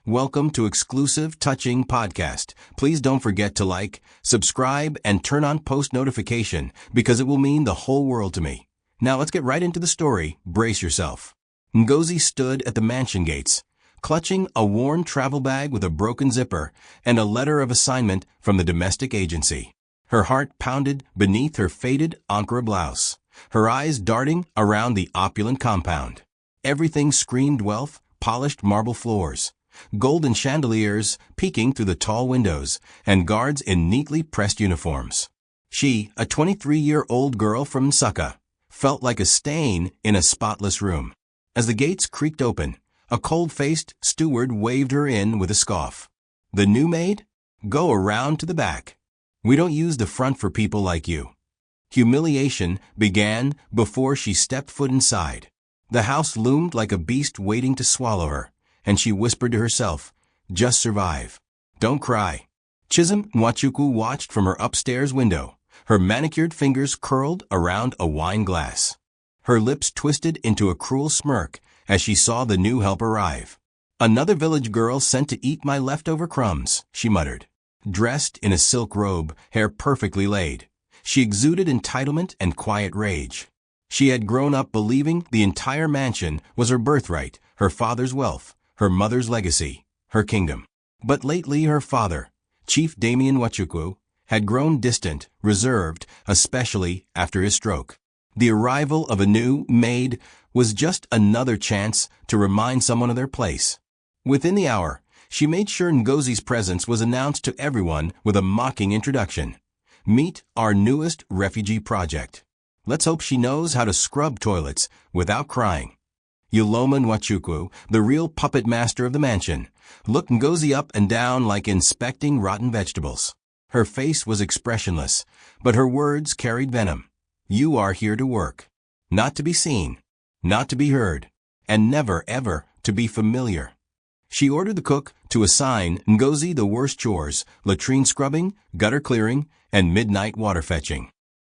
Welcome to exclusive Touching Podcast. Please don't forget to like, subscribe, and turn on post notification because it will mean the whole world to me. Now let's get right into the story. Brace yourself. Ngozi stood at the mansion gates, clutching a worn travel bag with a broken zipper and a letter of assignment from the domestic agency. Her heart pounded beneath her faded Ankara blouse, her eyes darting around the opulent compound. Everything screamed wealth, polished marble floors, golden chandeliers peeking through the tall windows, and guards in neatly pressed uniforms. She, a 23-year-old girl from Nsukka, felt like a stain in a spotless room. As the gates creaked open, a cold-faced steward waved her in with a scoff. "The new maid? Go around to the back. We don't use the front for people like you." Humiliation began before she stepped foot inside. The house loomed like a beast waiting to swallow her, and she whispered to herself, "Just survive. Don't cry." Chisholm Nwachukwu watched from her upstairs window, her manicured fingers curled around a wine glass. Her lips twisted into a cruel smirk as she saw the new help arrive. "Another village girl sent to eat my leftover crumbs," she muttered. Dressed in a silk robe, hair perfectly laid, she exuded entitlement and quiet rage. She had grown up believing the entire mansion was her birthright, her father's wealth, her mother's legacy, her kingdom. But lately her father, Chief Damien Nwachukwu, had grown distant, reserved, especially after his stroke. The arrival of a new maid was just another chance to remind someone of their place. Within the hour, she made sure Ngozi's presence was announced to everyone with a mocking introduction. "Meet our newest refugee project. Let's hope she knows how to scrub toilets without crying." Uloma Nwachukwu, the real puppet master of the mansion, looked Ngozi up and down like inspecting rotten vegetables. Her face was expressionless, but her words carried venom. "You are here to work. Not to be seen, not to be heard, and never, ever to be familiar." She ordered the cook to assign Ngozi the worst chores: latrine scrubbing, gutter clearing, and midnight water fetching.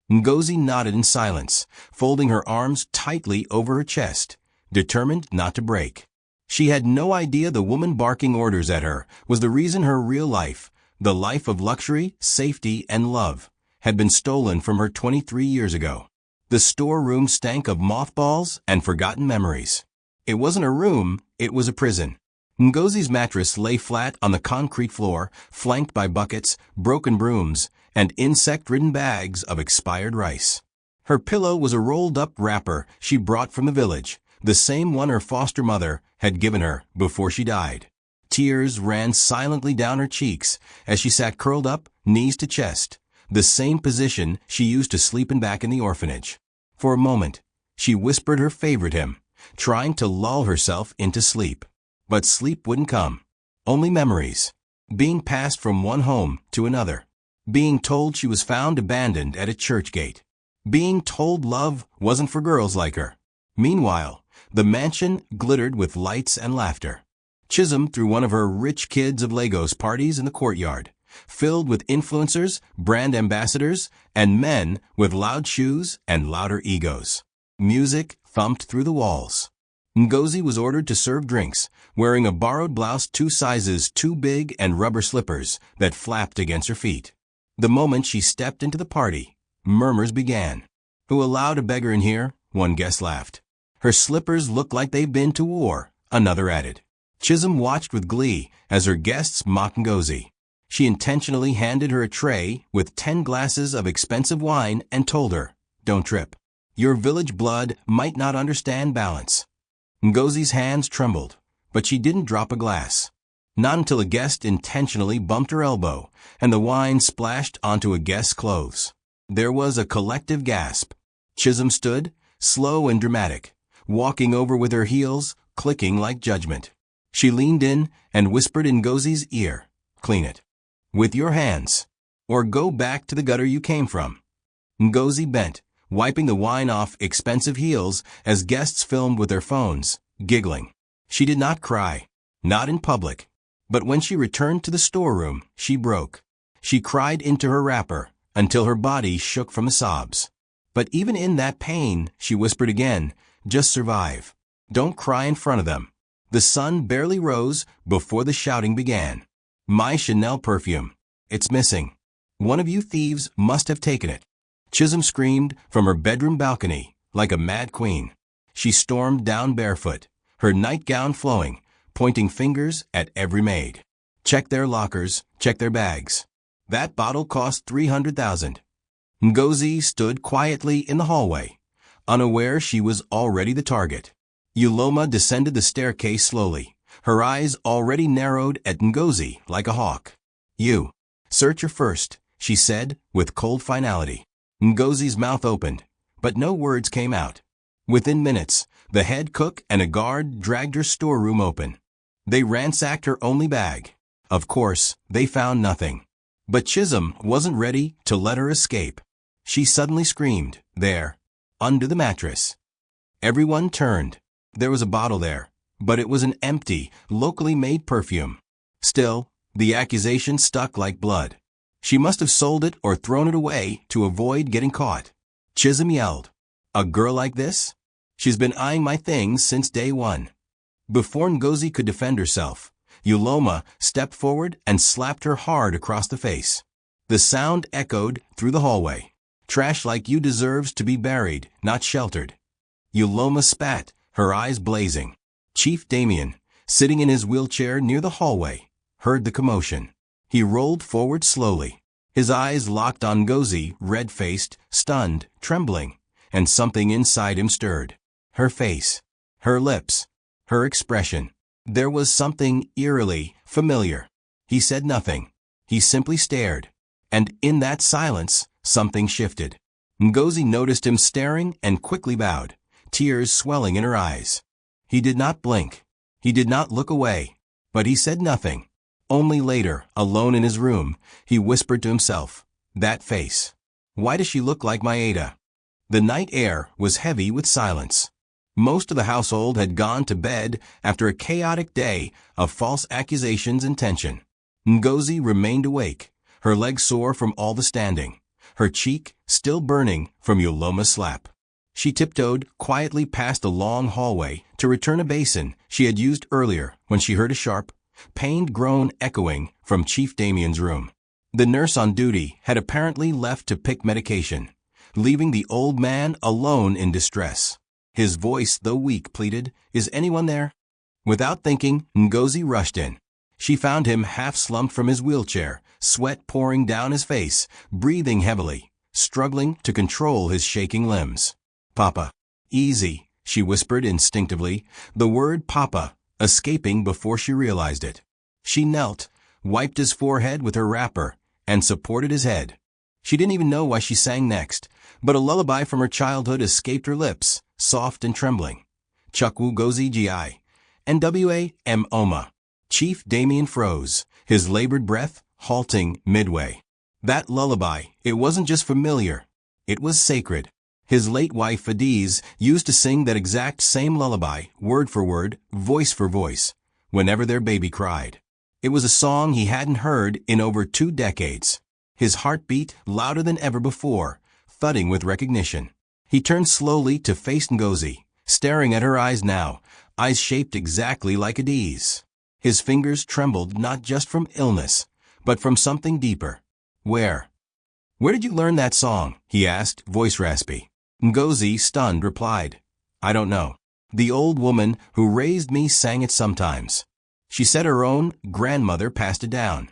Ngozi nodded in silence, folding her arms tightly over her chest, determined not to break. She had no idea the woman barking orders at her was the reason her real life, the life of luxury, safety, and love, had been stolen from her 23 years ago. The storeroom stank of mothballs and forgotten memories. It wasn't a room, it was a prison. Ngozi's mattress lay flat on the concrete floor, flanked by buckets, broken brooms, and insect-ridden bags of expired rice. Her pillow was a rolled-up wrapper she brought from the village, the same one her foster mother had given her before she died. Tears ran silently down her cheeks as she sat curled up, knees to chest, the same position she used to sleep in back in the orphanage. For a moment, she whispered her favorite hymn, trying to lull herself into sleep. But sleep wouldn't come. Only memories. Being passed from one home to another. Being told she was found abandoned at a church gate. Being told love wasn't for girls like her. Meanwhile, the mansion glittered with lights and laughter. Chisholm threw one of her rich kids of Legos parties in the courtyard, filled with influencers, brand ambassadors, and men with loud shoes and louder egos. Music thumped through the walls. Ngozi was ordered to serve drinks, wearing a borrowed blouse 2 sizes too big and rubber slippers that flapped against her feet. The moment she stepped into the party, murmurs began. "Who allowed a beggar in here?" one guest laughed. "Her slippers look like they've been to war," another added. Chisholm watched with glee as her guests mocked Ngozi. She intentionally handed her a tray with 10 glasses of expensive wine and told her, "Don't trip. Your village blood might not understand balance." Ngozi's hands trembled, but she didn't drop a glass. Not until a guest intentionally bumped her elbow and the wine splashed onto a guest's clothes. There was a collective gasp. Chisholm stood, slow and dramatic, walking over with her heels clicking like judgment. She leaned in and whispered in Ngozi's ear, "Clean it. With your hands. Or go back to the gutter you came from." Ngozi bent, wiping the wine off expensive heels as guests filmed with their phones, giggling. She did not cry, not in public, but when she returned to the storeroom, she broke. She cried into her wrapper until her body shook from the sobs. But even in that pain, she whispered again, "Just survive. Don't cry in front of them. The sun barely rose before the shouting began. "My Chanel perfume. It's missing. One of you thieves must have taken it." Chisholm screamed from her bedroom balcony like a mad queen. She stormed down barefoot, her nightgown flowing, pointing fingers at every maid. "Check their lockers, check their bags. That bottle cost 300,000. Ngozi stood quietly in the hallway, unaware she was already the target. Uloma descended the staircase slowly, her eyes already narrowed at Ngozi like a hawk. "You. Search her first," she said with cold finality. Ngozi's mouth opened, but no words came out. Within minutes, the head cook and a guard dragged her storeroom open. They ransacked her only bag. Of course, they found nothing. But Chisholm wasn't ready to let her escape. She suddenly screamed, "There! Under the mattress!" Everyone turned. There was a bottle there, but it was an empty, locally made perfume. Still, the accusation stuck like blood. She must have sold it or thrown it away to avoid getting caught. Chisholm yelled, "A girl like this? She's been eyeing my things since day one." Before Ngozi could defend herself, Uloma stepped forward and slapped her hard across the face. The sound echoed through the hallway. "Trash like you deserves to be buried, not sheltered." Uloma spat, her eyes blazing. Chief Damien, sitting in his wheelchair near the hallway, heard the commotion. He rolled forward slowly. His eyes locked on Ngozi, red-faced, stunned, trembling, and something inside him stirred. Her face, her lips, her expression. There was something eerily familiar. He said nothing. He simply stared. And in that silence, something shifted. Ngozi noticed him staring and quickly bowed, tears swelling in her eyes. He did not blink. He did not look away. But he said nothing. Only later, alone in his room, he whispered to himself, "That face. Why does she look like Maeda?" The night air was heavy with silence. Most of the household had gone to bed after a chaotic day of false accusations and tension. Ngozi remained awake, her legs sore from all the standing, her cheek still burning from Uloma's slap. She tiptoed quietly past a long hallway to return a basin she had used earlier when she heard a sharp, pained groan echoing from Chief Damien's room. The nurse on duty had apparently left to pick medication, leaving the old man alone in distress. His voice, though weak, pleaded, "Is anyone there?" Without thinking, Ngozi rushed in. She found him half-slumped from his wheelchair, sweat pouring down his face, breathing heavily, struggling to control his shaking limbs. "Papa." "Easy," she whispered instinctively, the word "Papa" escaping before she realized it. She knelt, wiped his forehead with her wrapper, and supported his head. She didn't even know why she sang next, but a lullaby from her childhood escaped her lips, soft and trembling. "Chukwu gozi gi, Nwa m oma." Chief Damien froze, his labored breath halting midway. That lullaby, it wasn't just familiar, it was sacred. His late wife Fadiz used to sing that exact same lullaby, word for word, voice for voice, whenever their baby cried. It was a song he hadn't heard in over 2 decades. His heart beat louder than ever before, thudding with recognition. He turned slowly to face Ngozi, staring at her eyes now, eyes shaped exactly like Adi's. His fingers trembled not just from illness, but from something deeper. Where did you learn that song?" he asked, voice raspy. Ngozi, stunned, replied, "I don't know. The old woman who raised me sang it sometimes. She said her own grandmother passed it down."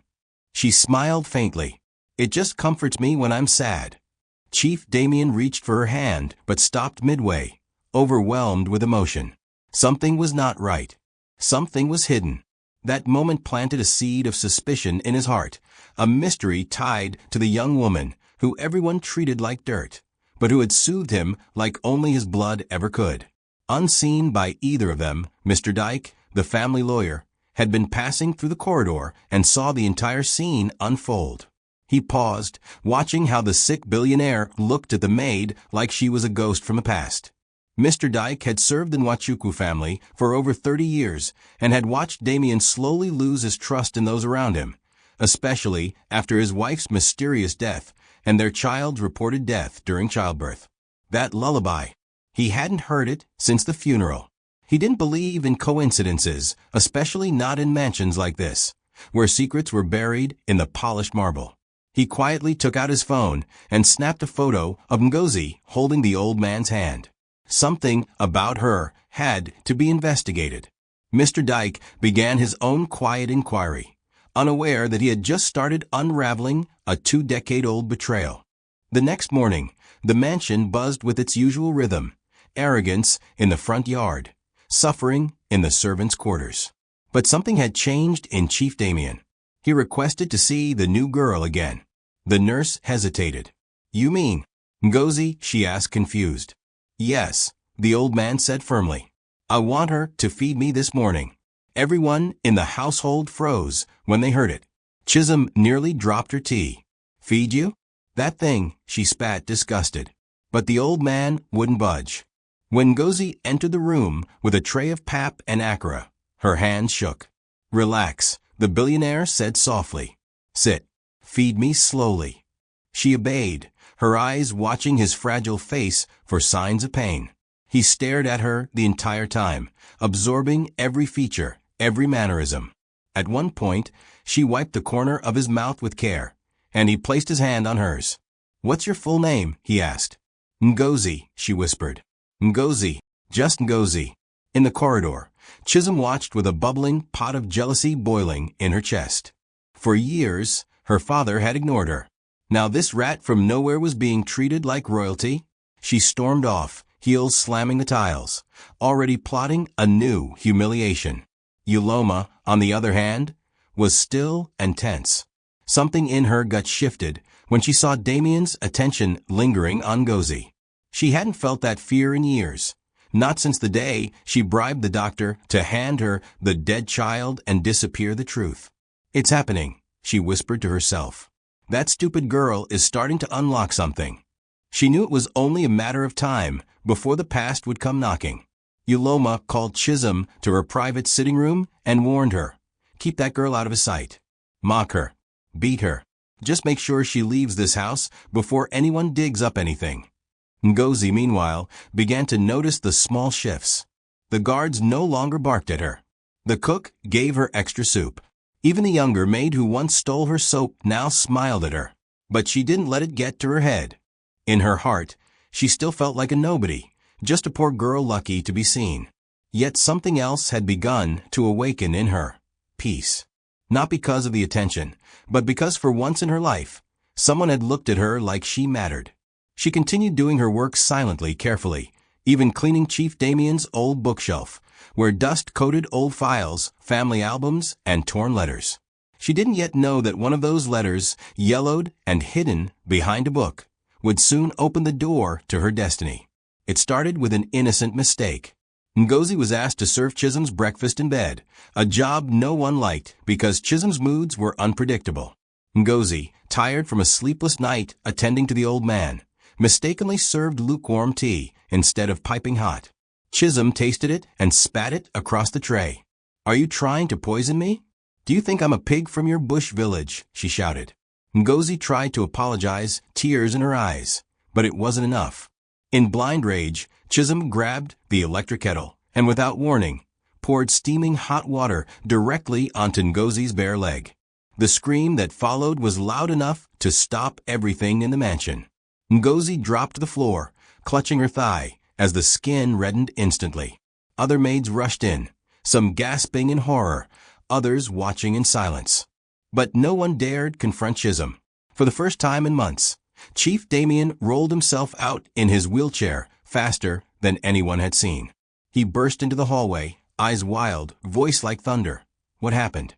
She smiled faintly. "It just comforts me when I'm sad." Chief Damien reached for her hand, but stopped midway, overwhelmed with emotion. Something was not right. Something was hidden. That moment planted a seed of suspicion in his heart, a mystery tied to the young woman who everyone treated like dirt, but who had soothed him like only his blood ever could. Unseen by either of them, Mr. Dyke, the family lawyer, had been passing through the corridor and saw the entire scene unfold. He paused, watching how the sick billionaire looked at the maid like she was a ghost from the past. Mr. Dyke had served the Nwachukwu family for over 30 years and had watched Damien slowly lose his trust in those around him, especially after his wife's mysterious death and their child's reported death during childbirth. That lullaby. He hadn't heard it since the funeral. He didn't believe in coincidences, especially not in mansions like this, where secrets were buried in the polished marble. He quietly took out his phone and snapped a photo of Ngozi holding the old man's hand. Something about her had to be investigated. Mr. Dyke began his own quiet inquiry, unaware that he had just started unraveling a 2-decade-old betrayal. The next morning, the mansion buzzed with its usual rhythm: arrogance in the front yard, suffering in the servants' quarters. But something had changed in Chief Damien. He requested to see the new girl again. The nurse hesitated. "You mean Ngozi?" she asked, confused. "Yes," the old man said firmly. "I want her to feed me this morning." Everyone in the household froze when they heard it. Chisholm nearly dropped her tea. "Feed you? That thing," she spat, disgusted. But the old man wouldn't budge. When Ngozi entered the room with a tray of pap and akara, her hands shook. "Relax," the billionaire said softly. "Sit. Feed me slowly." She obeyed, her eyes watching his fragile face for signs of pain. He stared at her the entire time, absorbing every feature, every mannerism. At one point, she wiped the corner of his mouth with care, and he placed his hand on hers. "What's your full name?" he asked. "Ngozi," she whispered. "Ngozi, just Ngozi." In the corridor, Chisholm watched with a bubbling pot of jealousy boiling in her chest. For years, her father had ignored her. Now this rat from nowhere was being treated like royalty. She stormed off, heels slamming the tiles, already plotting a new humiliation. Yuloma, on the other hand, was still and tense. Something in her gut shifted when she saw Damien's attention lingering on Ngozi. She hadn't felt that fear in years, not since the day she bribed the doctor to hand her the dead child and disappear the truth. "It's happening," she whispered to herself. "That stupid girl is starting to unlock something." She knew it was only a matter of time before the past would come knocking. Yuloma called Chisholm to her private sitting room and warned her, "Keep that girl out of his sight. Mock her. Beat her. Just make sure she leaves this house before anyone digs up anything." Ngozi, meanwhile, began to notice the small shifts. The guards no longer barked at her. The cook gave her extra soup. Even the younger maid who once stole her soap now smiled at her. But she didn't let it get to her head. In her heart, she still felt like a nobody, just a poor girl lucky to be seen. Yet something else had begun to awaken in her: peace. Not because of the attention, but because for once in her life, someone had looked at her like she mattered. She continued doing her work silently, carefully, even cleaning Chief Damien's old bookshelf, where dust coated old files, family albums, and torn letters. She didn't yet know that one of those letters, yellowed and hidden behind a book, would soon open the door to her destiny. It started with an innocent mistake. Ngozi was asked to serve Chisholm's breakfast in bed, a job no one liked because Chisholm's moods were unpredictable. Ngozi, tired from a sleepless night attending to the old man, mistakenly served lukewarm tea instead of piping hot. Chisholm tasted it and spat it across the tray. "Are you trying to poison me? Do you think I'm a pig from your bush village?" she shouted. Ngozi tried to apologize, tears in her eyes, but it wasn't enough. In blind rage, Chisholm grabbed the electric kettle and, without warning, poured steaming hot water directly onto Ngozi's bare leg. The scream that followed was loud enough to stop everything in the mansion. Ngozi dropped to the floor, clutching her thigh, as the skin reddened instantly. Other maids rushed in, some gasping in horror, others watching in silence. But no one dared confront Chisholm. For the first time in months, Chief Damien rolled himself out in his wheelchair faster than anyone had seen. He burst into the hallway, eyes wild, voice like thunder. What happened?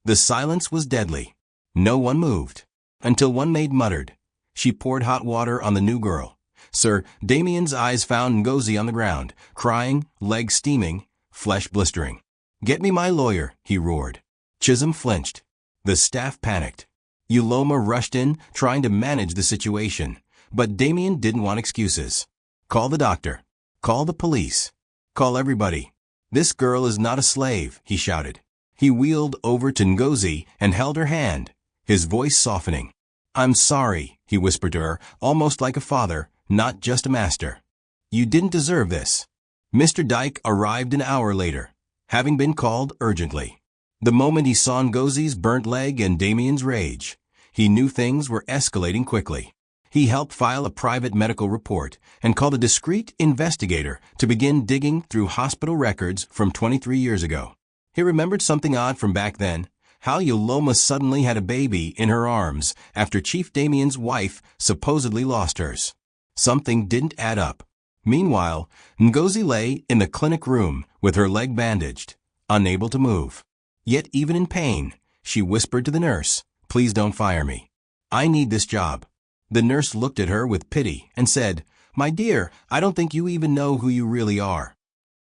The silence was deadly. No one moved, until one maid muttered. She poured hot water on the new girl. Sir Damien's eyes found Ngozi on the ground, crying, legs steaming, flesh blistering. "Get me my lawyer," he roared. Chisholm flinched. The staff panicked. Yuloma rushed in, trying to manage the situation, but Damien didn't want excuses. "Call the doctor. Call the police. Call everybody. This girl is not a slave," he shouted. He wheeled over to Ngozi and held her hand, his voice softening. "I'm sorry," he whispered to her, almost like a father, not just a master. "You didn't deserve this." Mr. Dyke arrived an hour later, having been called urgently. The moment he saw Ngozi's burnt leg and Damien's rage, he knew things were escalating quickly. He helped file a private medical report and called a discreet investigator to begin digging through hospital records from 23 years ago. He remembered something odd from back then, how Yoloma suddenly had a baby in her arms after Chief Damien's wife supposedly lost hers. Something didn't add up. Meanwhile, Ngozi lay in the clinic room with her leg bandaged, unable to move. Yet even in pain, she whispered to the nurse, "Please don't fire me. I need this job." The nurse looked at her with pity and said, "My dear, I don't think you even know who you really are."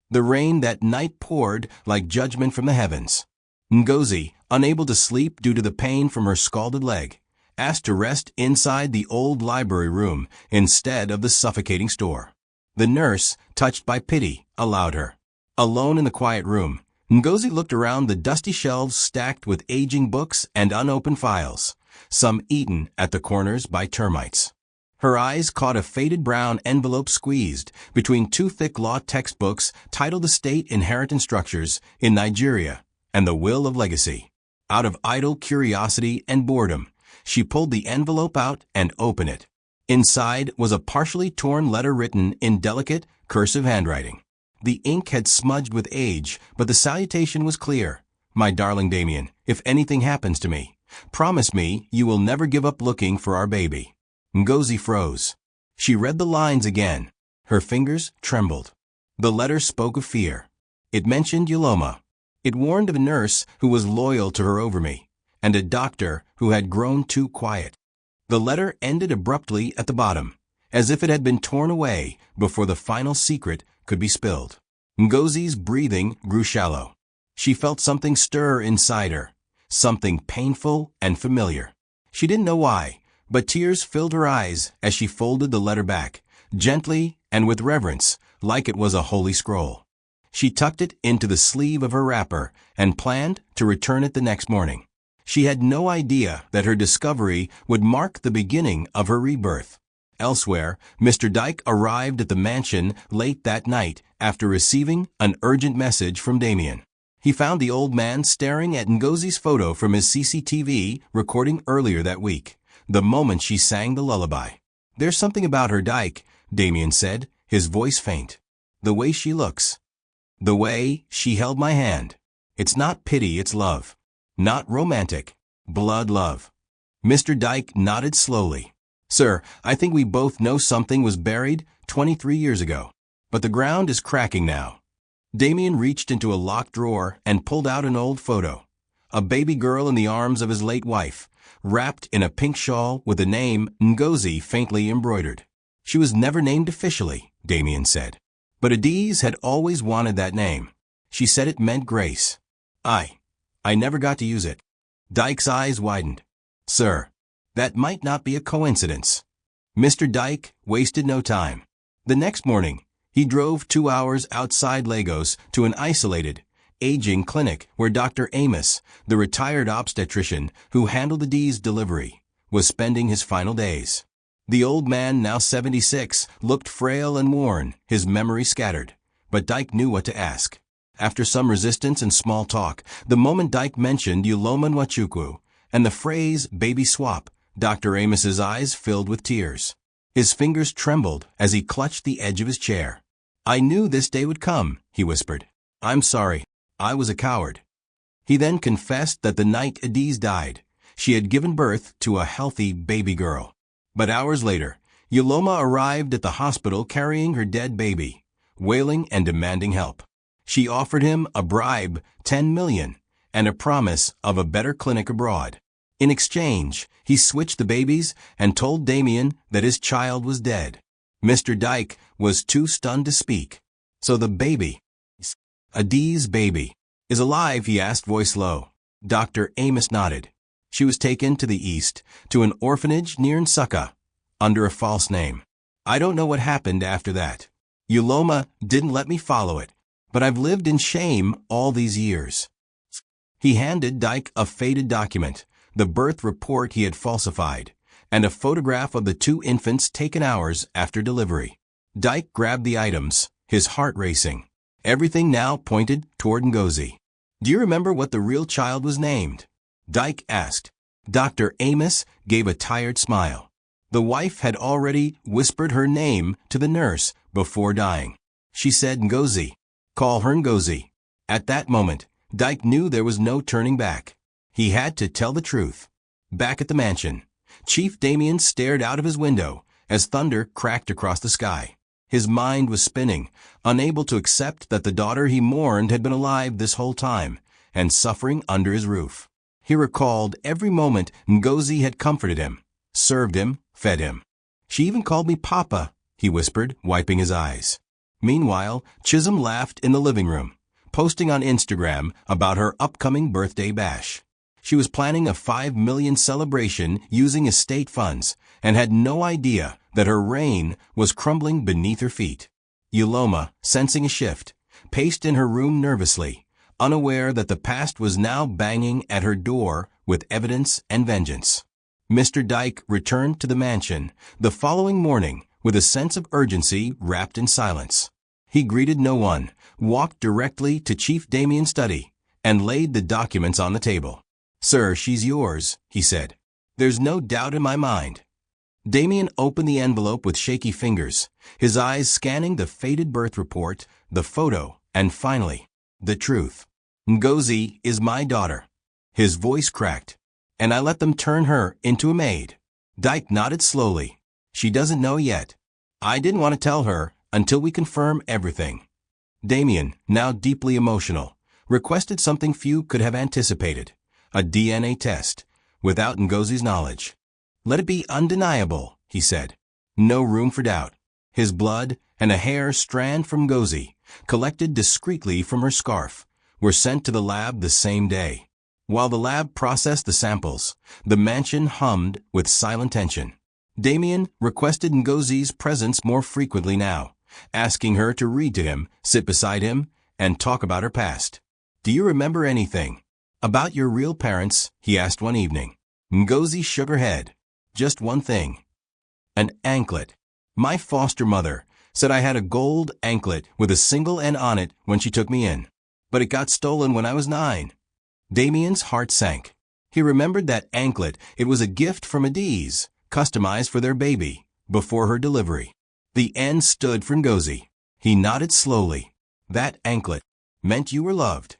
The rain that night poured like judgment from the heavens. Ngozi, unable to sleep due to the pain from her scalded leg, asked to rest inside the old library room instead of the suffocating store. The nurse, touched by pity, allowed her. Alone in the quiet room, Ngozi looked around the dusty shelves stacked with aging books and unopened files, some eaten at the corners by termites. Her eyes caught a faded brown envelope squeezed between two thick law textbooks titled The State Inheritance Structures in Nigeria and The Will of Legacy. Out of idle curiosity and boredom, she pulled the envelope out and opened it. Inside was a partially torn letter written in delicate, cursive handwriting. The ink had smudged with age, but the salutation was clear. "My darling Damien, if anything happens to me, promise me you will never give up looking for our baby." Ngozi froze. She read the lines again. Her fingers trembled. The letter spoke of fear. It mentioned Yoloma. It warned of a nurse who was loyal to her over me, and a doctor who had grown too quiet. The letter ended abruptly at the bottom, as if it had been torn away before the final secret could be spilled. Ngozi's breathing grew shallow. She felt something stir inside her, something painful and familiar. She didn't know why, but tears filled her eyes as she folded the letter back, gently and with reverence, like it was a holy scroll. She tucked it into the sleeve of her wrapper and planned to return it the next morning. She had no idea that her discovery would mark the beginning of her rebirth. Elsewhere, Mr. Dyke arrived at the mansion late that night after receiving an urgent message from Damien. He found the old man staring at Ngozi's photo from his CCTV recording earlier that week, the moment she sang the lullaby. "There's something about her, Dyke," Damien said, his voice faint. "The way she looks. The way she held my hand. It's not pity, it's love. Not romantic. Blood love." Mr. Dyke nodded slowly. "Sir, I think we both know something was buried 23 years ago. But the ground is cracking now." Damien reached into a locked drawer and pulled out an old photo. A baby girl in the arms of his late wife, wrapped in a pink shawl with the name Ngozi faintly embroidered. "She was never named officially," Damien said. "But Adiz had always wanted that name. She said it meant grace. I never got to use it." Dyke's eyes widened. "Sir, that might not be a coincidence." Mr. Dyke wasted no time. The next morning, he drove 2 hours outside Lagos to an isolated, aging clinic where Dr. Amos, the retired obstetrician who handled Adiz's delivery, was spending his final days. The old man, now 76, looked frail and worn, his memory scattered, but Dyke knew what to ask. After some resistance and small talk, the moment Dyke mentioned Yoloma Nwachukwu and the phrase baby swap, Dr. Amos's eyes filled with tears. His fingers trembled as he clutched the edge of his chair. "I knew this day would come," he whispered. "I'm sorry. I was a coward." He then confessed that the night Adiz died, she had given birth to a healthy baby girl. But hours later, Yoloma arrived at the hospital carrying her dead baby, wailing and demanding help. She offered him a bribe, 10 million, and a promise of a better clinic abroad. In exchange, he switched the babies and told Damien that his child was dead. Mr. Dyke was too stunned to speak. "So the baby, Adiz's baby, is alive?" he asked, voice low. Dr. Amos nodded. "She was taken to the east, to an orphanage near Nsukka, under a false name. I don't know what happened after that. Yoloma didn't let me follow it, but I've lived in shame all these years." He handed Dyke a faded document, the birth report he had falsified, and a photograph of the 2 infants taken hours after delivery. Dyke grabbed the items, his heart racing. Everything now pointed toward Ngozi. "Do you remember what the real child was named?" Dyke asked. Dr. Amos gave a tired smile. The wife had already whispered her name to the nurse before dying. She said Ngozi. "Call her Ngozi." At that moment, Dyke knew there was no turning back. He had to tell the truth. Back at the mansion, Chief Damien stared out of his window as thunder cracked across the sky. His mind was spinning, unable to accept that the daughter he mourned had been alive this whole time and suffering under his roof. He recalled every moment Ngozi had comforted him, served him, fed him. "She even called me Papa," he whispered, wiping his eyes. Meanwhile, Chisholm laughed in the living room, posting on Instagram about her upcoming birthday bash. She was planning a $5 million celebration using estate funds and had no idea that her reign was crumbling beneath her feet. Yoloma, sensing a shift, paced in her room nervously, unaware that the past was now banging at her door with evidence and vengeance. Mr. Dyke returned to the mansion the following morning with a sense of urgency wrapped in silence. He greeted no one, walked directly to Chief Damien's study, and laid the documents on the table. "Sir, she's yours," he said. "There's no doubt in my mind." Damien opened the envelope with shaky fingers, his eyes scanning the faded birth report, the photo, and finally, the truth. "Ngozi is my daughter." His voice cracked. "And I let them turn her into a maid." Dyke nodded slowly. "She doesn't know yet. I didn't want to tell her until we confirm everything." Damien, now deeply emotional, requested something few could have anticipated: a DNA test, without Ngozi's knowledge. "Let it be undeniable," he said. "No room for doubt." His blood and a hair strand from Ngozi, collected discreetly from her scarf, were sent to the lab the same day. While the lab processed the samples, the mansion hummed with silent tension. Damien requested Ngozi's presence more frequently now, asking her to read to him, sit beside him, and talk about her past. "Do you remember anything about your real parents?" he asked one evening. Ngozi shook her head. "Just one thing. An anklet. My foster mother said I had a gold anklet with a single N on it when she took me in, but it got stolen when I was 9. Damien's heart sank. He remembered that anklet. It was a gift from Adiz, customized for their baby, before her delivery. The N stood for Ngozi. He nodded slowly. "That anklet meant you were loved."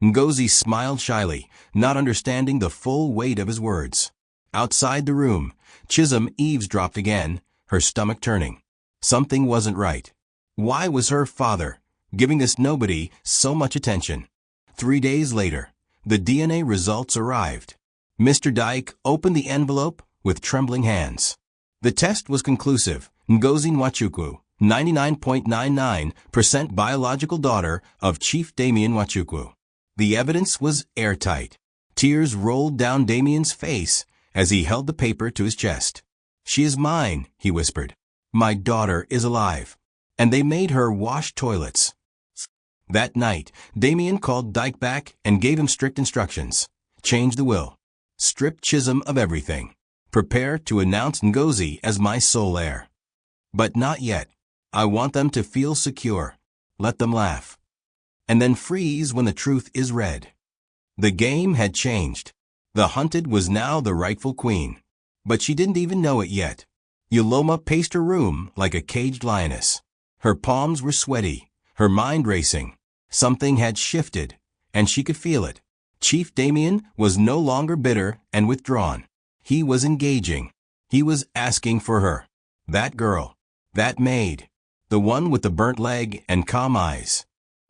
Ngozi smiled shyly, not understanding the full weight of his words. Outside the room, Chisholm eavesdropped again, her stomach turning. Something wasn't right. Why was her father giving this nobody so much attention? 3 days later, the DNA results arrived. Mr. Dyke opened the envelope with trembling hands. The test was conclusive. Ngozi Nwachukwu, 99.99% biological daughter of Chief Damien Nwachukwu. The evidence was airtight. Tears rolled down Damien's face as he held the paper to his chest. "She is mine," he whispered. "My daughter is alive." And they made her wash toilets. That night, Damien called Dyke back and gave him strict instructions. "Change the will. Strip Chisholm of everything. Prepare to announce Ngozi as my sole heir. But not yet. I want them to feel secure. Let them laugh. And then freeze when the truth is read." The game had changed. The hunted was now the rightful queen. But she didn't even know it yet. Yoloma paced her room like a caged lioness. Her palms were sweaty, her mind racing. Something had shifted, and she could feel it. Chief Damien was no longer bitter and withdrawn. He was engaging. He was asking for her. That girl. That maid. The one with the burnt leg and calm eyes.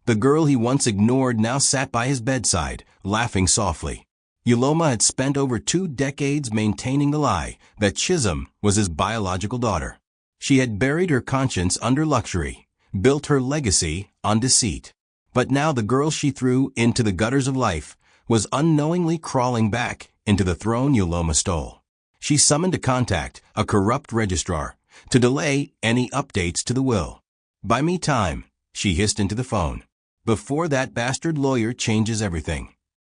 The girl he once ignored now sat by his bedside, laughing softly. Yoloma had spent over 2 decades maintaining the lie that Chisholm was his biological daughter. She had buried her conscience under luxury, built her legacy on deceit. But now the girl she threw into the gutters of life was unknowingly crawling back into the throne Yoloma stole. She summoned to contact a corrupt registrar to delay any updates to the will. "Buy me time," she hissed into the phone, "before that bastard lawyer changes everything."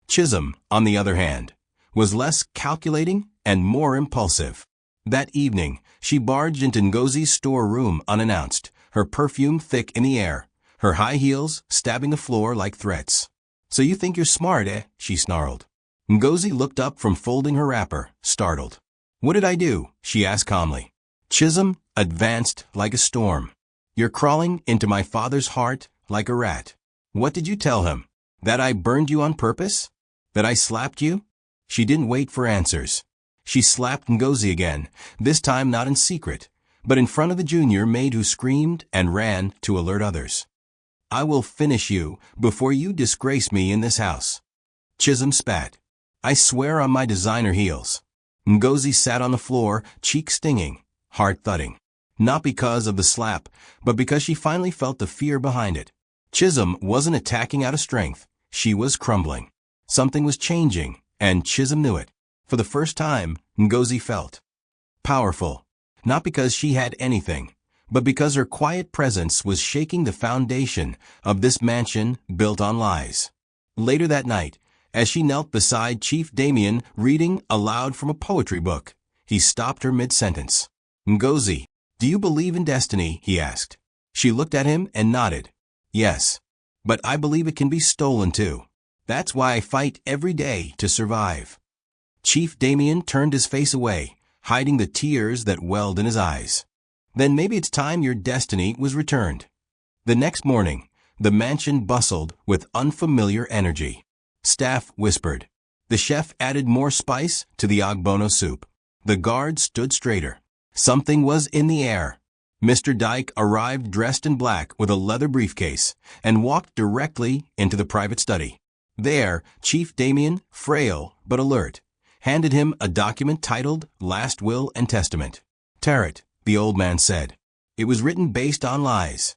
Chisholm, on the other hand, was less calculating and more impulsive. That evening, she barged into Ngozi's storeroom unannounced, her perfume thick in the air, her high heels stabbing the floor like threats. "So you think you're smart, eh?" she snarled. Ngozi looked up from folding her wrapper, startled. "What did I do?" she asked calmly. Chisholm advanced like a storm. "You're crawling into my father's heart like a rat. What did you tell him? That I burned you on purpose? That I slapped you?" She didn't wait for answers. She slapped Ngozi again, this time not in secret, but in front of the junior maid who screamed and ran to alert others. "I will finish you before you disgrace me in this house." Chisholm spat. "I swear on my designer heels." Ngozi sat on the floor, cheek stinging, heart thudding. Not because of the slap, but because she finally felt the fear behind it. Chisholm wasn't attacking out of strength. She was crumbling. Something was changing, and Chisholm knew it. For the first time, Ngozi felt powerful. Not because she had anything, but because her quiet presence was shaking the foundation of this mansion built on lies. Later that night, as she knelt beside Chief Damien reading aloud from a poetry book, he stopped her mid-sentence. "Ngozi, do you believe in destiny?" he asked. She looked at him and nodded. "Yes. But I believe it can be stolen too. That's why I fight every day to survive." Chief Damien turned his face away, hiding the tears that welled in his eyes. "Then maybe it's time your destiny was returned." The next morning, the mansion bustled with unfamiliar energy. Staff whispered. The chef added more spice to the ogbono soup. The guards stood straighter. Something was in the air. Mr. Dyke arrived dressed in black with a leather briefcase and walked directly into the private study. There, Chief Damien, frail but alert, handed him a document titled Last Will and Testament. "Tear it," the old man said. "It was written based on lies."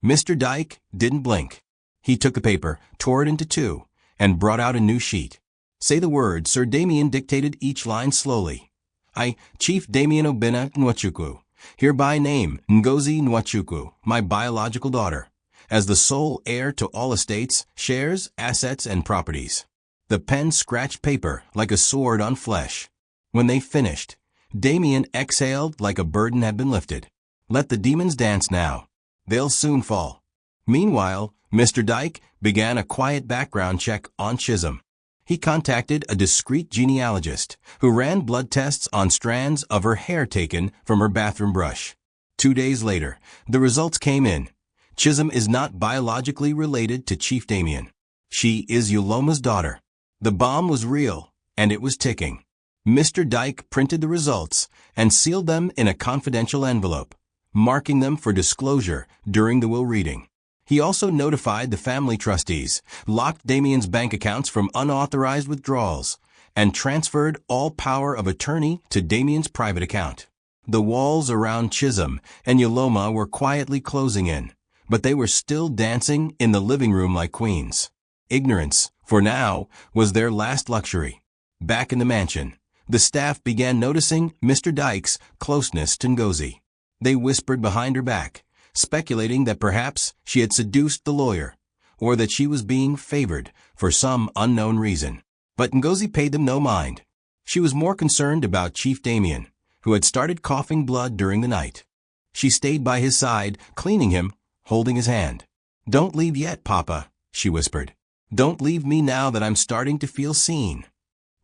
Mr. Dyke didn't blink. He took the paper, tore it into two, and brought out a new sheet. "Say the word." Sir Damien dictated each line slowly. "I, Chief Damien Obinna Nwachukwu, hereby name Ngozi Nwachukwu, my biological daughter, as the sole heir to all estates, shares, assets, and properties." The pen scratched paper like a sword on flesh. When they finished, Damien exhaled like a burden had been lifted. "Let the demons dance now. They'll soon fall." Meanwhile, Mr. Dyke began a quiet background check on Chisholm. He contacted a discreet genealogist who ran blood tests on strands of her hair taken from her bathroom brush. 2 days later, the results came in. Chisholm is not biologically related to Chief Damien. She is Yuloma's daughter. The bomb was real, and it was ticking. Mr. Dyke printed the results and sealed them in a confidential envelope, marking them for disclosure during the will reading. He also notified the family trustees, locked Damien's bank accounts from unauthorized withdrawals, and transferred all power of attorney to Damien's private account. The walls around Chisholm and Yuloma were quietly closing in, but they were still dancing in the living room like queens. Ignorance, for now, was their last luxury. Back in the mansion, the staff began noticing Mr. Dyke's closeness to Ngozi. They whispered behind her back, speculating that perhaps she had seduced the lawyer, or that she was being favored for some unknown reason. But Ngozi paid them no mind. She was more concerned about Chief Damien, who had started coughing blood during the night. She stayed by his side, cleaning him, holding his hand. "Don't leave yet, Papa," she whispered. "Don't leave me now that I'm starting to feel seen."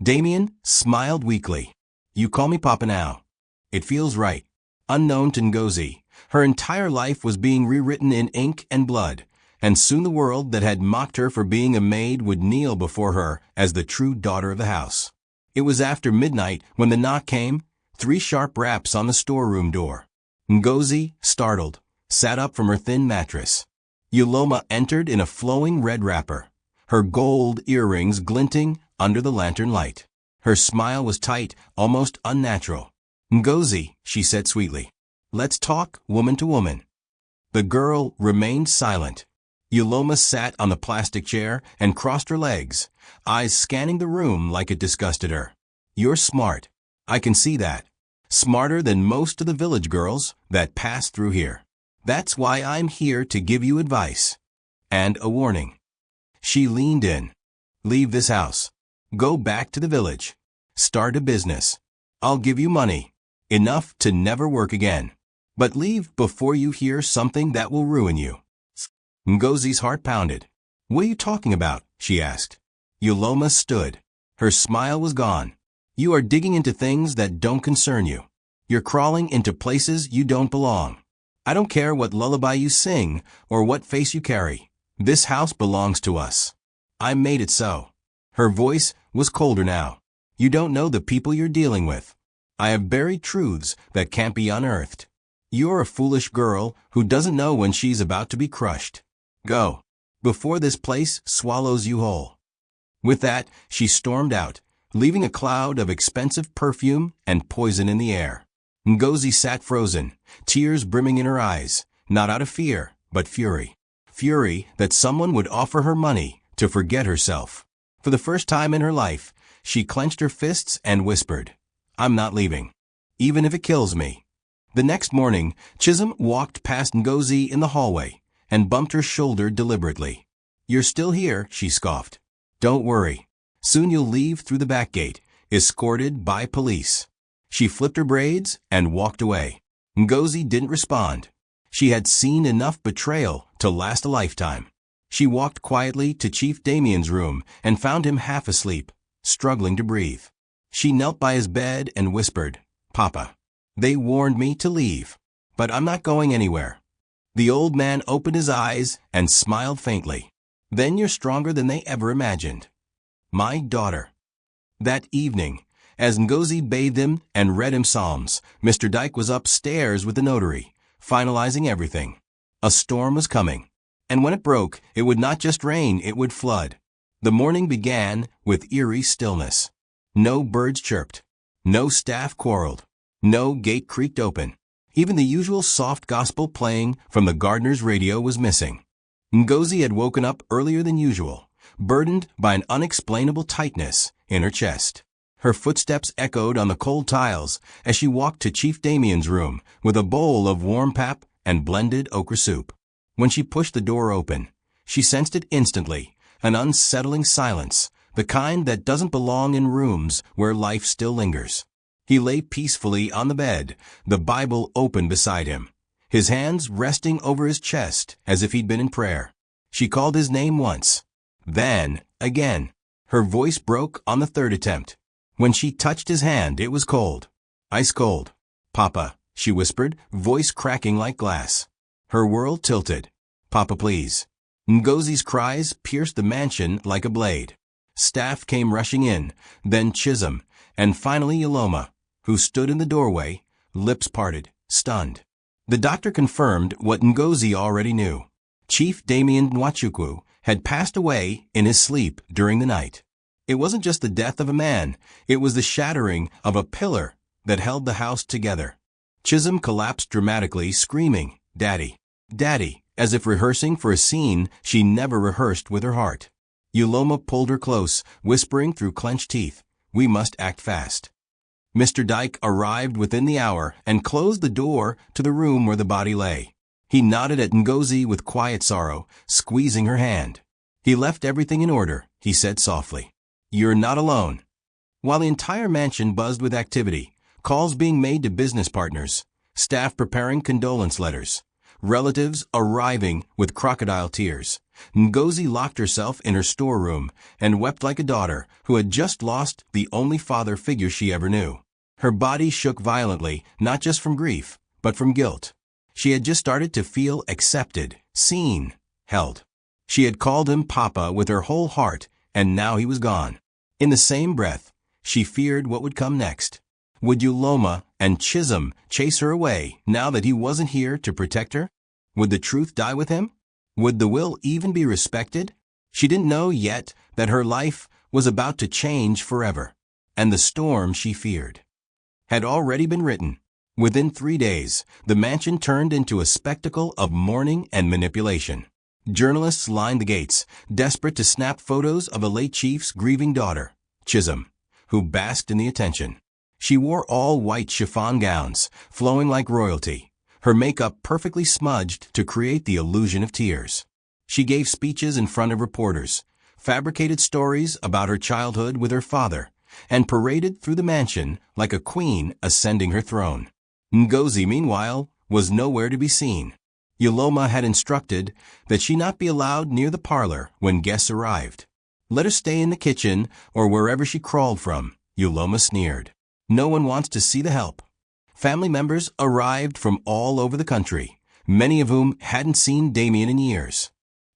Damien smiled weakly. "You call me Papa now. It feels right." Unknown to Ngozi, her entire life was being rewritten in ink and blood, and soon the world that had mocked her for being a maid would kneel before her as the true daughter of the house. It was after midnight when the knock came, 3 sharp raps on the storeroom door. Ngozi, startled, sat up from her thin mattress. Yuloma entered in a flowing red wrapper, her gold earrings glinting under the lantern light. Her smile was tight, almost unnatural. "Ngozi," she said sweetly, "let's talk woman to woman." The girl remained silent. Yuloma sat on the plastic chair and crossed her legs, eyes scanning the room like it disgusted her. "You're smart. I can see that. Smarter than most of the village girls that pass through here. That's why I'm here to give you advice. And a warning." She leaned in. "Leave this house. Go back to the village. Start a business. I'll give you money. Enough to never work again. But leave before you hear something that will ruin you." Ngozi's heart pounded. "What are you talking about?" she asked. Uloma stood. Her smile was gone. "You are digging into things that don't concern you. You're crawling into places you don't belong. I don't care what lullaby you sing or what face you carry. This house belongs to us. I made it so." Her voice was colder now. "You don't know the people you're dealing with. I have buried truths that can't be unearthed. You're a foolish girl who doesn't know when she's about to be crushed. Go, before this place swallows you whole." With that, she stormed out, leaving a cloud of expensive perfume and poison in the air. Ngozi sat frozen, tears brimming in her eyes, not out of fear, but fury. Fury that someone would offer her money to forget herself. For the first time in her life, she clenched her fists and whispered, "I'm not leaving, even if it kills me." The next morning, Chisholm walked past Ngozi in the hallway and bumped her shoulder deliberately. "You're still here," she scoffed. "Don't worry. Soon you'll leave through the back gate, escorted by police." She flipped her braids and walked away. Ngozi didn't respond. She had seen enough betrayal to last a lifetime. She walked quietly to Chief Damien's room and found him half asleep, struggling to breathe. She knelt by his bed and whispered, "Papa, they warned me to leave, but I'm not going anywhere." The old man opened his eyes and smiled faintly. "Then you're stronger than they ever imagined. My daughter." That evening, as Ngozi bathed him and read him psalms, Mr. Dyke was upstairs with the notary, finalizing everything. A storm was coming, and when it broke, it would not just rain, it would flood. The morning began with eerie stillness. No birds chirped. No staff quarreled. No gate creaked open. Even the usual soft gospel playing from the gardener's radio was missing. Ngozi had woken up earlier than usual, burdened by an unexplainable tightness in her chest. Her footsteps echoed on the cold tiles as she walked to Chief Damien's room with a bowl of warm pap and blended okra soup. When she pushed the door open, she sensed it instantly, an unsettling silence, the kind that doesn't belong in rooms where life still lingers. He lay peacefully on the bed, the Bible open beside him, his hands resting over his chest as if he'd been in prayer. She called his name once, then again. Her voice broke on the third attempt. When she touched his hand, it was cold, ice cold. "Papa," she whispered, voice cracking like glass. Her world tilted. "Papa, please." Ngozi's cries pierced the mansion like a blade. Staff came rushing in, then Chisholm, and finally Uloma, who stood in the doorway, lips parted, stunned. The doctor confirmed what Ngozi already knew. Chief Damien Nwachukwu had passed away in his sleep during the night. It wasn't just the death of a man, it was the shattering of a pillar that held the house together. Chisholm collapsed dramatically, screaming, "Daddy, Daddy," as if rehearsing for a scene she never rehearsed with her heart. Uloma pulled her close, whispering through clenched teeth, "We must act fast." Mr. Dyke arrived within the hour and closed the door to the room where the body lay. He nodded at Ngozi with quiet sorrow, squeezing her hand. "He left everything in order," he said softly. "You're not alone." While the entire mansion buzzed with activity, calls being made to business partners, staff preparing condolence letters, relatives arriving with crocodile tears, Ngozi locked herself in her storeroom and wept like a daughter who had just lost the only father figure she ever knew. Her body shook violently, not just from grief, but from guilt. She had just started to feel accepted, seen, held. She had called him Papa with her whole heart, and now he was gone. In the same breath, she feared what would come next. Would Uloma and Chisholm chase her away now that he wasn't here to protect her? Would the truth die with him? Would the will even be respected? She didn't know yet that her life was about to change forever, and the storm she feared had already been written. Within 3 days, the mansion turned into a spectacle of mourning and manipulation. Journalists lined the gates, desperate to snap photos of a late chief's grieving daughter, Chisholm, who basked in the attention. She wore all-white chiffon gowns, flowing like royalty, her makeup perfectly smudged to create the illusion of tears. She gave speeches in front of reporters, fabricated stories about her childhood with her father, and paraded through the mansion like a queen ascending her throne. Ngozi, meanwhile, was nowhere to be seen. Yuloma had instructed that she not be allowed near the parlor when guests arrived. Let her stay in the kitchen or wherever she crawled from, Yuloma sneered. No one wants to see the help. Family members arrived from all over the country, many of whom hadn't seen Damien in years.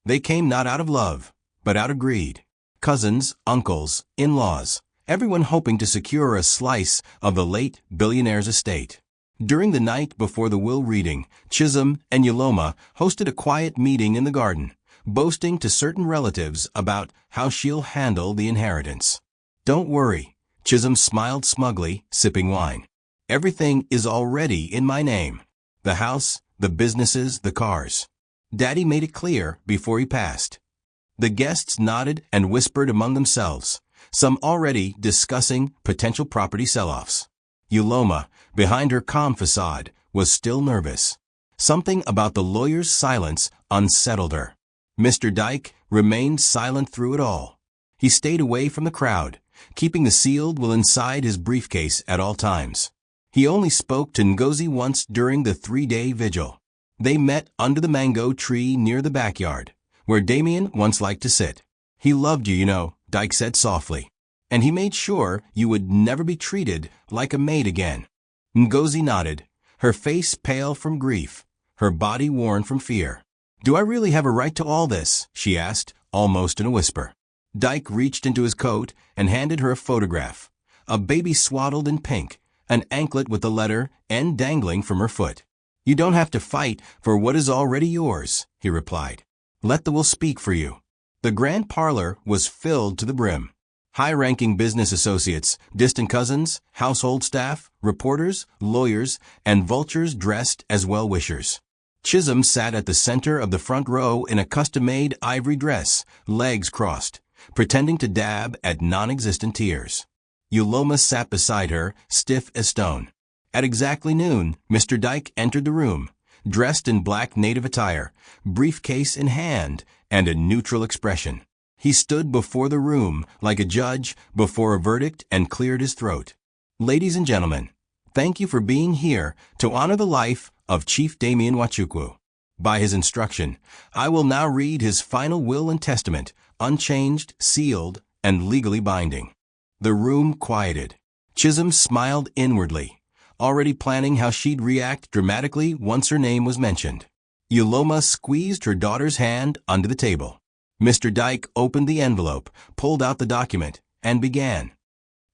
They came not out of love, but out of greed. Cousins, uncles, in-laws, everyone hoping to secure a slice of the late billionaire's estate. During the night before the will reading, Chisholm and Yuloma hosted a quiet meeting in the garden, boasting to certain relatives about how she'll handle the inheritance. Don't worry, Chisholm smiled smugly, sipping wine. Everything is already in my name. The house, the businesses, the cars. Daddy made it clear before he passed. The guests nodded and whispered among themselves, some already discussing potential property sell-offs. Yuloma, behind her calm facade, was still nervous. Something about the lawyer's silence unsettled her. Mr. Dyke remained silent through it all. He stayed away from the crowd, keeping the sealed will inside his briefcase at all times. He only spoke to Ngozi once during the 3-day vigil. They met under the mango tree near the backyard, where Damien once liked to sit. He loved you, you know, Dyke said softly, and he made sure you would never be treated like a maid again. Ngozi nodded, her face pale from grief, her body worn from fear. Do I really have a right to all this? She asked, almost in a whisper. Dyke reached into his coat and handed her a photograph. A baby swaddled in pink, an anklet with the letter N dangling from her foot. You don't have to fight for what is already yours, he replied. Let the will speak for you. The grand parlor was filled to the brim. High-ranking business associates, distant cousins, household staff, reporters, lawyers, and vultures dressed as well-wishers. Chisholm sat at the center of the front row in a custom-made ivory dress, legs crossed, pretending to dab at non-existent tears. Yuloma sat beside her, stiff as stone. At exactly noon, Mr. Dyke entered the room, dressed in black native attire, briefcase in hand, and a neutral expression. He stood before the room like a judge before a verdict and cleared his throat. Ladies and gentlemen, thank you for being here to honor the life of Chief Damien Nwachukwu. By his instruction, I will now read his final will and testament, unchanged, sealed, and legally binding. The room quieted. Chisholm smiled inwardly, already planning how she'd react dramatically once her name was mentioned. Yuloma squeezed her daughter's hand under the table. Mr. Dyke opened the envelope, pulled out the document, and began.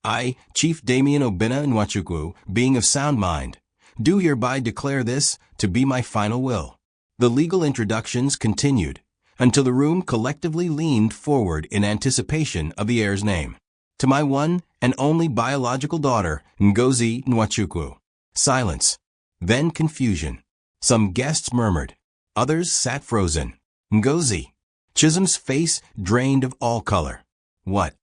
I, Chief Damien Obinna Nwachukwu, being of sound mind, do hereby declare this to be my final will. The legal introductions continued until the room collectively leaned forward in anticipation of the heir's name. To my one and only biological daughter, Ngozi Nwachukwu. Silence. Then confusion. Some guests murmured. Others sat frozen. Ngozi. Chisholm's face drained of all color. What?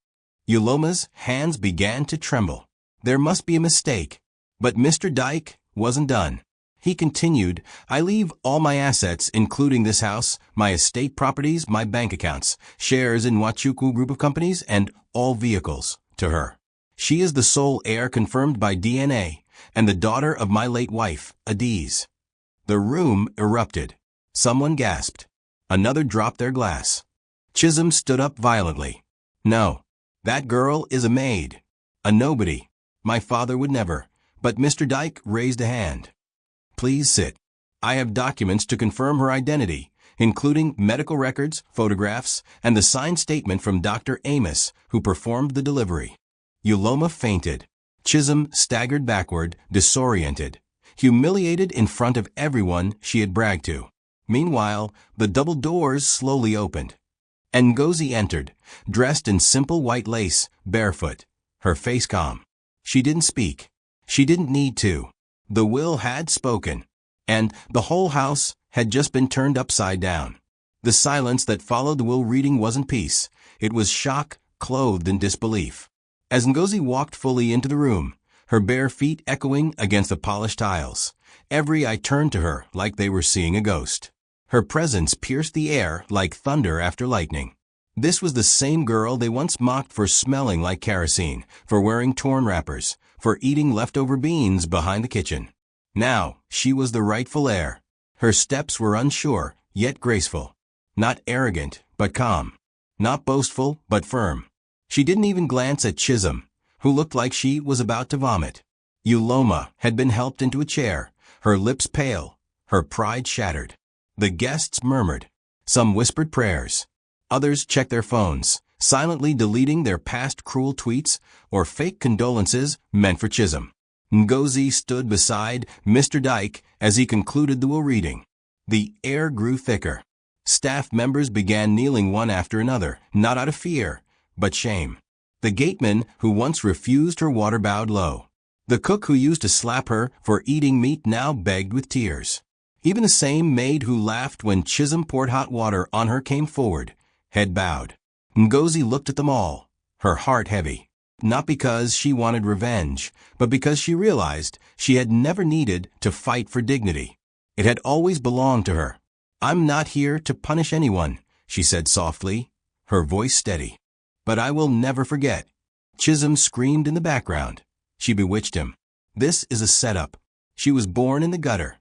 Yuloma's hands began to tremble. There must be a mistake. But Mr. Dyke wasn't done. He continued, I leave all my assets, including this house, my estate properties, my bank accounts, shares in Nwachukwu Group of Companies, and all vehicles, to her. She is the sole heir confirmed by DNA, and the daughter of my late wife, Adiz. The room erupted. Someone gasped. Another dropped their glass. Chisholm stood up violently. No, that girl is a maid. A nobody. My father would never. But Mr. Dyke raised a hand. Please sit. I have documents to confirm her identity, including medical records, photographs, and the signed statement from Dr. Amos, who performed the delivery. Yuloma fainted. Chisholm staggered backward, disoriented, humiliated in front of everyone she had bragged to. Meanwhile, the double doors slowly opened. Ngozi entered, dressed in simple white lace, barefoot, her face calm. She didn't speak. She didn't need to. The will had spoken, and the whole house had just been turned upside down. The silence that followed the will reading wasn't peace. It was shock clothed in disbelief. As Ngozi walked fully into the room, her bare feet echoing against the polished tiles, every eye turned to her like they were seeing a ghost. Her presence pierced the air like thunder after lightning. This was the same girl they once mocked for smelling like kerosene, for wearing torn wrappers, for eating leftover beans behind the kitchen. Now, she was the rightful heir. Her steps were unsure, yet graceful. Not arrogant, but calm. Not boastful, but firm. She didn't even glance at Chisholm, who looked like she was about to vomit. Uloma had been helped into a chair, her lips pale, her pride shattered. The guests murmured. Some whispered prayers. Others checked their phones, silently deleting their past cruel tweets or fake condolences meant for Chisholm. Ngozi stood beside Mr. Dyke as he concluded the will reading. The air grew thicker. Staff members began kneeling one after another, not out of fear, but shame. The gateman who once refused her water bowed low. The cook who used to slap her for eating meat now begged with tears. Even the same maid who laughed when Chisholm poured hot water on her came forward, head bowed. Ngozi looked at them all, her heart heavy. Not because she wanted revenge, but because she realized she had never needed to fight for dignity. It had always belonged to her. "I'm not here to punish anyone," she said softly, her voice steady. "But I will never forget." Chisholm screamed in the background. She bewitched him. This is a setup. She was born in the gutter.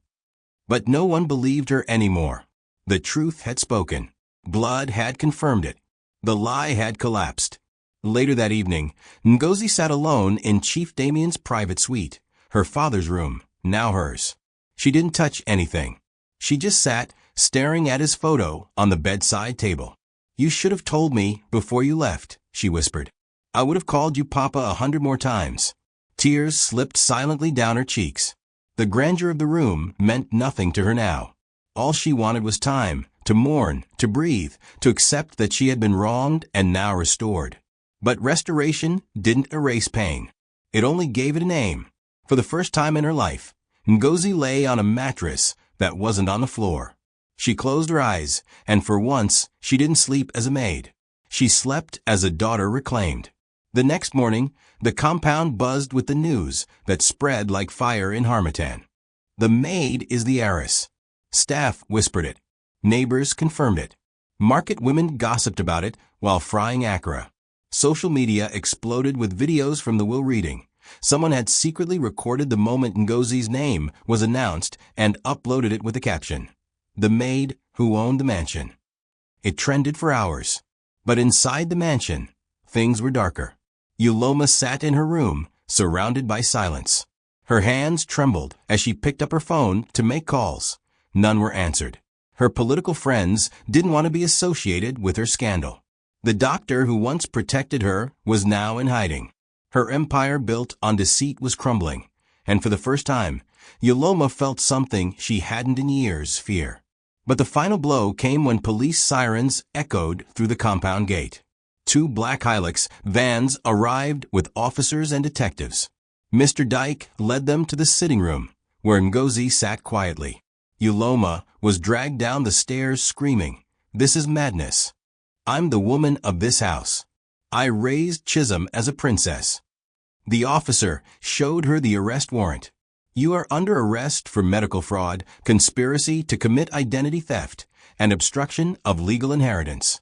But no one believed her anymore. The truth had spoken. Blood had confirmed it. The lie had collapsed. Later that evening, Ngozi sat alone in Chief Damien's private suite, her father's room, now hers. She didn't touch anything. She just sat, staring at his photo on the bedside table. "You should have told me before you left," she whispered. "I would have called you Papa 100 more times." Tears slipped silently down her cheeks. The grandeur of the room meant nothing to her now. All she wanted was time, to mourn, to breathe, to accept that she had been wronged and now restored. But restoration didn't erase pain. It only gave it a name. For the first time in her life, Ngozi lay on a mattress that wasn't on the floor. She closed her eyes, and for once, she didn't sleep as a maid. She slept as a daughter reclaimed. The next morning, the compound buzzed with the news that spread like fire in Harmattan. The maid is the heiress. Staff whispered it. Neighbors confirmed it. Market women gossiped about it while frying akara. Social media exploded with videos from the will reading. Someone had secretly recorded the moment Ngozi's name was announced and uploaded it with a caption, "The maid who owned the mansion." It trended for hours. But inside the mansion, things were darker. Uloma sat in her room, surrounded by silence. Her hands trembled as she picked up her phone to make calls. None were answered. Her political friends didn't want to be associated with her scandal. The doctor who once protected her was now in hiding. Her empire built on deceit was crumbling, and for the first time, Uloma felt something she hadn't in years, fear. But the final blow came when police sirens echoed through the compound gate. 2 black Hilux vans arrived with officers and detectives. Mr. Dyke led them to the sitting room, where Ngozi sat quietly. Uloma was dragged down the stairs screaming, "This is madness. I'm the woman of this house. I raised Chisholm as a princess." The officer showed her the arrest warrant. "You are under arrest for medical fraud, conspiracy to commit identity theft, and obstruction of legal inheritance."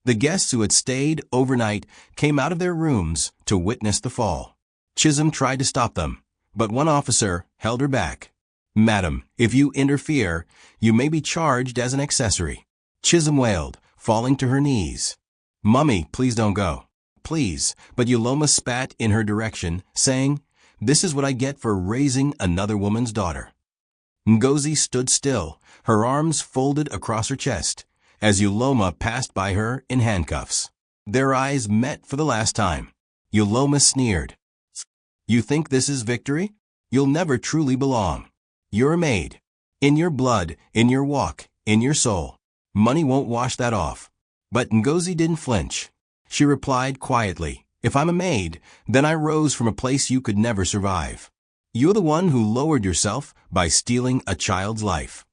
The guests who had stayed overnight came out of their rooms to witness the fall. Chisholm tried to stop them, but one officer held her back. "Madam, if you interfere, you may be charged as an accessory." Chisholm wailed, falling to her knees. "Mummy, please don't go. Please." But Uloma spat in her direction, saying, "This is what I get for raising another woman's daughter." Ngozi stood still, her arms folded across her chest, as Uloma passed by her in handcuffs. Their eyes met for the last time. Uloma sneered. "You think this is victory? You'll never truly belong. You're a maid. In your blood, in your walk, in your soul. Money won't wash that off." But Ngozi didn't flinch. She replied quietly, "If I'm a maid, then I rose from a place you could never survive. You're the one who lowered yourself by stealing a child's life."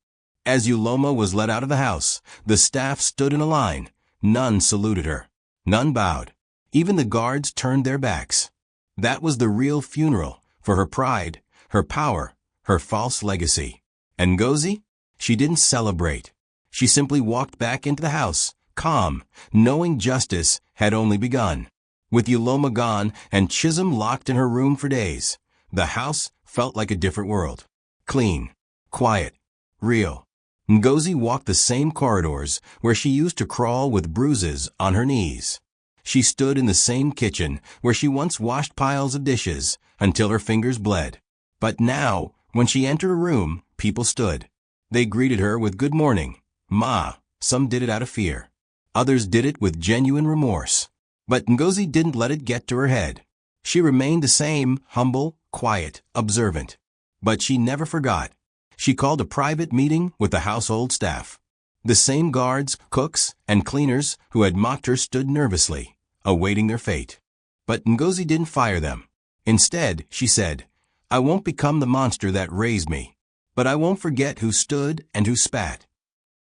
As Uloma was led out of the house, the staff stood in a line. None saluted her. None bowed. Even the guards turned their backs. That was the real funeral for her pride, her power, her false legacy. And Ngozi? She didn't celebrate. She simply walked back into the house, calm, knowing justice had only begun. With Uloma gone and Chisholm locked in her room for days, the house felt like a different world. clean, quiet, real. Ngozi walked the same corridors where she used to crawl with bruises on her knees. She stood in the same kitchen where she once washed piles of dishes until her fingers bled. But now, when she entered a room, people stood. They greeted her with good morning, Ma. Some did it out of fear. Others did it with genuine remorse. But Ngozi didn't let it get to her head. She remained the same, humble, quiet, observant. But she never forgot. She called a private meeting with the household staff. The same guards, cooks, and cleaners who had mocked her stood nervously, awaiting their fate. But Ngozi didn't fire them. Instead, she said, I won't become the monster that raised me, but I won't forget who stood and who spat.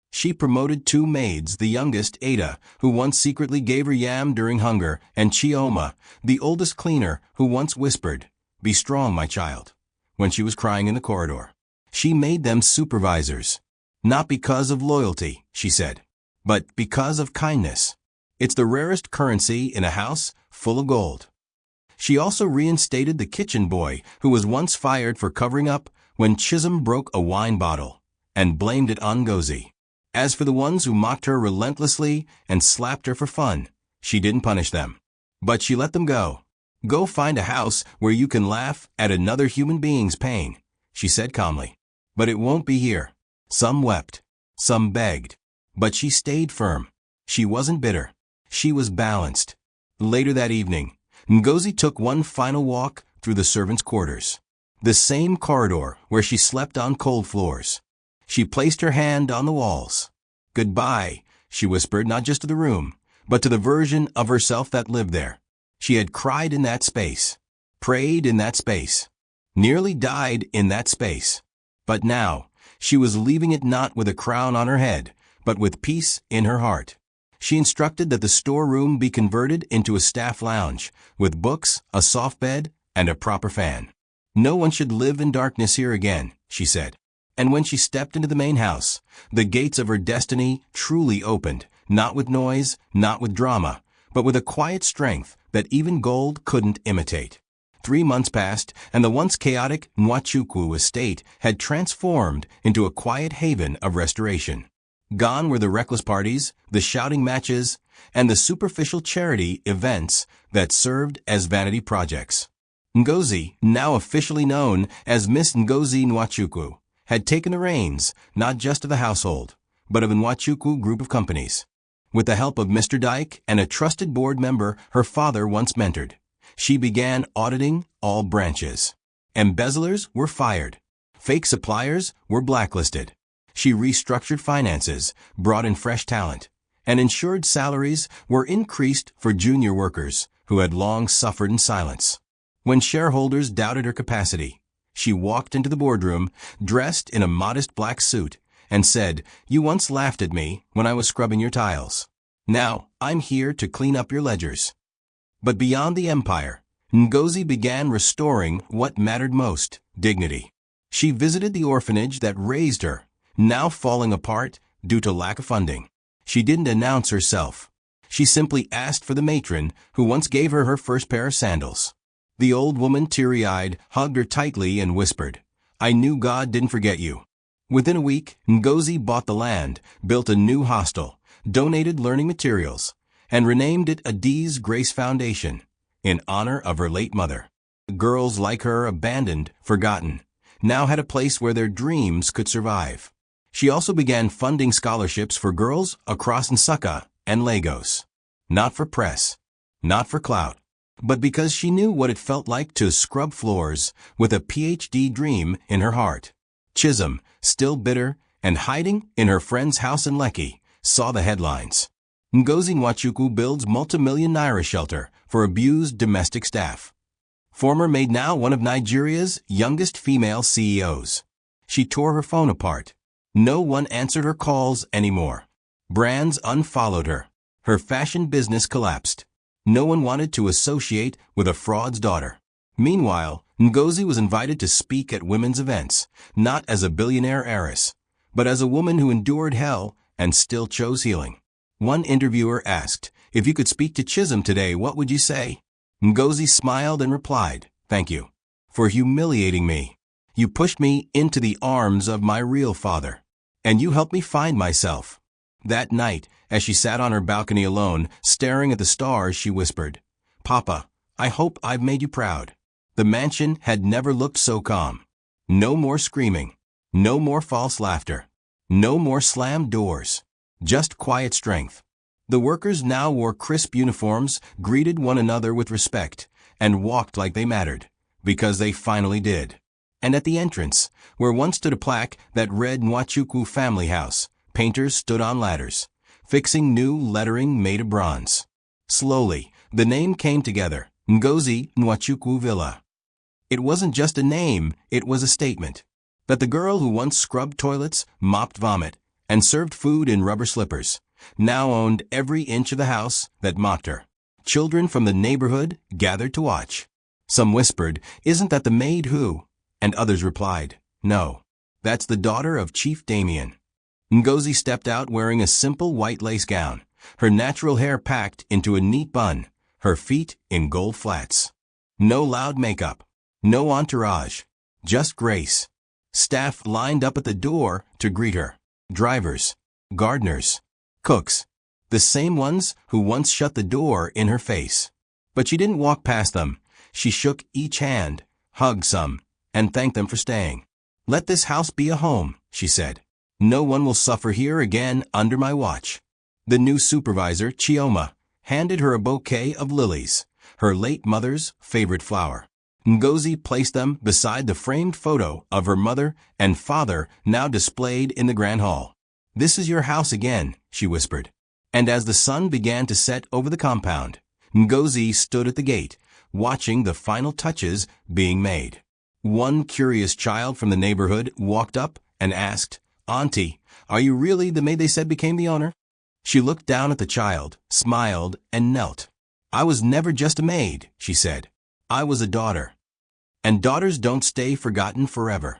She promoted 2 maids, the youngest, Ada, who once secretly gave her yam during hunger, and Chioma, the oldest cleaner, who once whispered, Be strong, my child, when she was crying in the corridor. She made them supervisors. Not because of loyalty, she said, but because of kindness. It's the rarest currency in a house full of gold. She also reinstated the kitchen boy who was once fired for covering up when Chisholm broke a wine bottle, and blamed it on Ngozi. As for the ones who mocked her relentlessly and slapped her for fun, she didn't punish them. But she let them go. Go find a house where you can laugh at another human being's pain, she said calmly. But it won't be here. Some wept. Some begged. But she stayed firm. She wasn't bitter. She was balanced. Later that evening, Ngozi took one final walk through the servants' quarters. The same corridor where she slept on cold floors. She placed her hand on the walls. Goodbye, she whispered, not just to the room, but to the version of herself that lived there. She had cried in that space, prayed in that space, nearly died in that space. But now, she was leaving it not with a crown on her head, but with peace in her heart. She instructed that the storeroom be converted into a staff lounge, with books, a soft bed, and a proper fan. No one should live in darkness here again, she said. And when she stepped into the main house, the gates of her destiny truly opened, not with noise, not with drama, but with a quiet strength that even gold couldn't imitate. 3 months passed, and the once chaotic Nwachukwu estate had transformed into a quiet haven of restoration. Gone were the reckless parties, the shouting matches, and the superficial charity events that served as vanity projects. Ngozi, now officially known as Miss Ngozi Nwachukwu, had taken the reins, not just of the household, but of a Nwachukwu group of companies. With the help of Mr. Dyke and a trusted board member her father once mentored, she began auditing all branches. Embezzlers were fired. Fake suppliers were blacklisted. She restructured finances, brought in fresh talent, and ensured salaries were increased for junior workers who had long suffered in silence. When shareholders doubted her capacity, she walked into the boardroom, dressed in a modest black suit, and said, You once laughed at me when I was scrubbing your tiles. Now, I'm here to clean up your ledgers. But beyond the empire, Ngozi began restoring what mattered most, dignity. She visited the orphanage that raised her, now falling apart due to lack of funding. She didn't announce herself. She simply asked for the matron who once gave her her first pair of sandals. The old woman, teary-eyed, hugged her tightly and whispered, I knew God didn't forget you. Within a week, Ngozi bought the land, built a new hostel, donated learning materials, and renamed it Adi's Grace Foundation, in honor of her late mother. Girls like her, abandoned, forgotten, now had a place where their dreams could survive. She also began funding scholarships for girls across Nsukka and Lagos. Not for press, not for clout, but because she knew what it felt like to scrub floors with a PhD dream in her heart. Chisholm, still bitter and hiding in her friend's house in Lekki, saw the headlines. Ngozi Nwachukwu builds multi-million naira shelter for abused domestic staff. Former Maid, now one of Nigeria's youngest female CEOs. She tore her phone apart. No one answered her calls anymore. Brands unfollowed her. Her fashion business collapsed. No one wanted to associate with a fraud's daughter. Meanwhile, Ngozi was invited to speak at women's events, not as a billionaire heiress, but as a woman who endured hell and still chose healing. One interviewer asked, If you could speak to Chisholm today, what would you say? Ngozi smiled and replied, Thank you for humiliating me. You pushed me into the arms of my real father. And you helped me find myself. That night, as she sat on her balcony alone, staring at the stars, she whispered, "Papa, I hope I've made you proud." The mansion had never looked so calm. No more screaming. No more false laughter. No more slammed doors. Just quiet strength. The workers now wore crisp uniforms, greeted one another with respect, and walked like they mattered, because they finally did. And at the entrance, where once stood a plaque that read Nwachukwu Family House, painters stood on ladders, fixing new lettering made of bronze. Slowly, the name came together, Ngozi Nwachukwu Villa. It wasn't just a name, it was a statement. That the girl who once scrubbed toilets, mopped vomit, and served food in rubber slippers, now owned every inch of the house that mocked her. Children from the neighborhood gathered to watch. Some whispered, "Isn't that the maid who?" And others replied, "No, that's the daughter of Chief Damien." Ngozi stepped out wearing a simple white lace gown, her natural hair packed into a neat bun, her feet in gold flats. No loud makeup, no entourage, just grace. Staff lined up at the door to greet her. Drivers, gardeners, cooks, the same ones who once shut the door in her face. But she didn't walk past them. She shook each hand, hugged some, and thanked them for staying. "Let this house be a home," she said. "No one will suffer here again under my watch." The new supervisor, Chioma, handed her a bouquet of lilies, her late mother's favorite flower. Ngozi placed them beside the framed photo of her mother and father now displayed in the grand hall. "This is your house again," she whispered. And as the sun began to set over the compound, Ngozi stood at the gate, watching the final touches being made. One curious child from the neighborhood walked up and asked, "Auntie, are you really the maid they said became the owner?" She looked down at the child, smiled, and knelt. "I was never just a maid," she said. "I was a daughter. And daughters don't stay forgotten forever."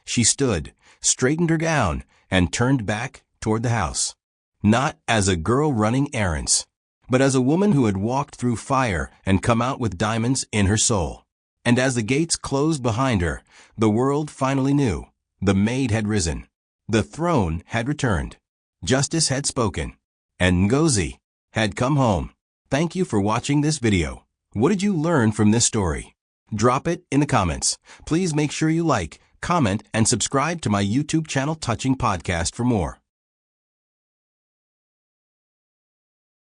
She stood, straightened her gown, and turned back toward the house. Not as a girl running errands, but as a woman who had walked through fire and come out with diamonds in her soul. And as the gates closed behind her, the world finally knew. The maid had risen. The throne had returned. Justice had spoken. And Ngozi had come home. Thank you for watching this video. What did you learn from this story? Drop it in the comments. Please make sure you like, comment, and subscribe to my YouTube channel Touching Podcast for more.